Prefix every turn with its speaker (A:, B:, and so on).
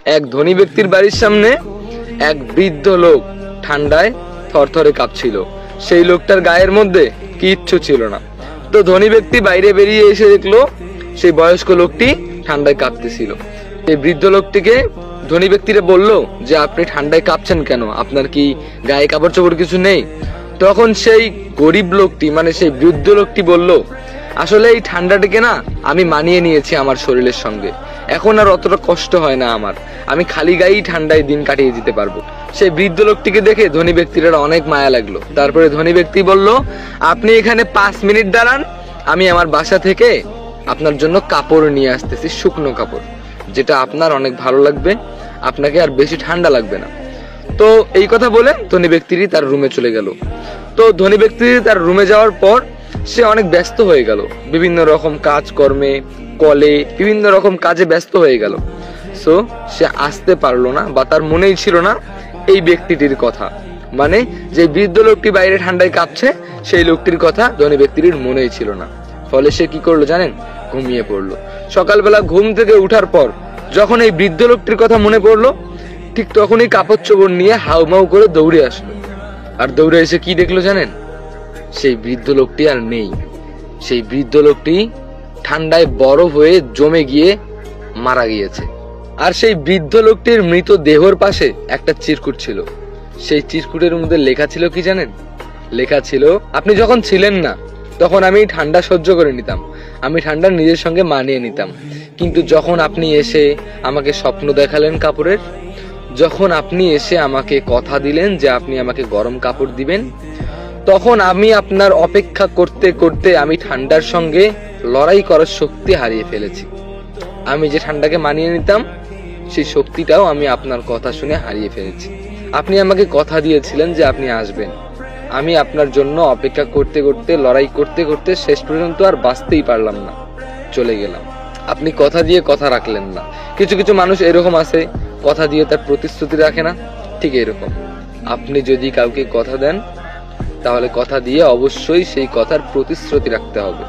A: এক ধনী ব্যক্তির বাড়ির সামনে এক বৃদ্ধ লোক ঠান্ডায় থরথরে কাঁপছিল। সেই লোকটার গায়ের মধ্যে কিচ্ছু ছিল না। তো ধনী ব্যক্তি বাইরে বেরিয়ে এসে দেখলো সেই বয়স্ক লোকটি ঠান্ডায় কাঁপতেছিল। এই বৃদ্ধ লোকটিকে ধনী ব্যক্তিরা বলল যে আপনি ঠান্ডায় কাঁপছেন কেন, আপনার কি গায়ে কাপড় চোপড় কিছু নেই? তখন সেই গরিব লোকটি মানে সেই বৃদ্ধ লোকটি বলল, আসলে এই ঠান্ডাটাকে না আমি মানিয়ে নিয়েছি আমার শরীরের সঙ্গে, এখন আর অতটা কষ্ট হয় না আমার, আমি খালি গায়েই ঠান্ডায় দিন কাটিয়ে দিতে পারবো। সেই বৃদ্ধ লোকটিকে দেখে ধনী ব্যক্তিরা অনেক মায়া লাগলো। তারপরে ধনী ব্যক্তি বলল, আপনি এখানে 5 মিনিট দাঁড়ান, আমি আমার বাসা থেকে আপনার জন্য কাপড় নিয়ে আসতেছি, শুকনো কাপড়, যেটা আপনার অনেক ভালো লাগবে, আপনাকে আর বেশি ঠান্ডা লাগবে না। তো এই কথা বলে ধনী ব্যক্তিটি তার রুমে চলে গেল। তো ধনী ব্যক্তি তার রুমে যাওয়ার পর সে অনেক ব্যস্ত হয়ে গেল, বিভিন্ন রকম কাজকর্মে, কলে, বিভিন্ন রকম কাজে ব্যস্ত হয়ে গেল। সো সে আসতে পারলো না বা তার মনেই ছিল না এই ব্যক্তিটির কথা, মানে যে বৃদ্ধ লোকটি বাইরে ঠান্ডায় কাঁপছে সেই লোকটির কথা ধনী ব্যক্তিটির মনেই ছিল না। ফলে সে কি করলো জানেন? ঘুমিয়ে পড়লো। সকালবেলা ঘুম থেকে উঠার পর যখন এই বৃদ্ধ লোকটির কথা মনে পড়লো, ঠিক তখনই কাপড় চোপড় নিয়ে হাউমাউ করে দৌড়ে আসলো। আর দৌড়ে এসে কি দেখলো জানেন? সেই বৃদ্ধ লোকটি আর নেই। সেই বৃদ্ধ লোকটি ঠান্ডায় বরফ হয়ে জমে গিয়ে মারা গিয়েছে। আর সেই বৃদ্ধ লোকটির মৃত দেহর পাশে একটা চিরকুট ছিল। সেই চিরকুটের মধ্যে লেখা ছিল কি জানেন? লেখা ছিল, আপনি যখন ছিলেন না তখন আমি ঠান্ডা সহ্য করে নিতাম, আমি ঠান্ডা নিজের সঙ্গে মানিয়ে নিতাম, কিন্তু যখন আপনি এসে আমাকে স্বপ্ন দেখালেন কাপড়ের, যখন আপনি এসে আমাকে কথা দিলেন যে আপনি আমাকে গরম কাপড় দিবেন, তখন আমি আপনার অপেক্ষা করতে করতে আমি ঠান্ডার সঙ্গে লড়াই করার শক্তি হারিয়ে ফেলেছি। আমি যে ঠান্ডাকে মানিয়ে নিতাম সেই শক্তিটাও আমি আপনার কথা শুনে হারিয়ে ফেলেছি। আপনি আমাকে কথা দিয়েছিলেন যে আপনি আসবেন, আমি আপনার জন্য অপেক্ষা করতে করতে লড়াই করতে করতে শেষ পর্যন্ত আর বাঁচতেই পারলাম না, চলে গেলাম। আপনি কথা দিয়ে কথা রাখলেন না। কিছু কিছু মানুষ এরকম আছে, কথা দিয়ে তার প্রতিশ্রুতি রাখে না। ঠিক এরকম, আপনি যদি কাউকে কথা দেন তাহলে কথা দিয়ে অবশ্যই সেই কথার প্রতিশ্রুতি রাখতে হবে।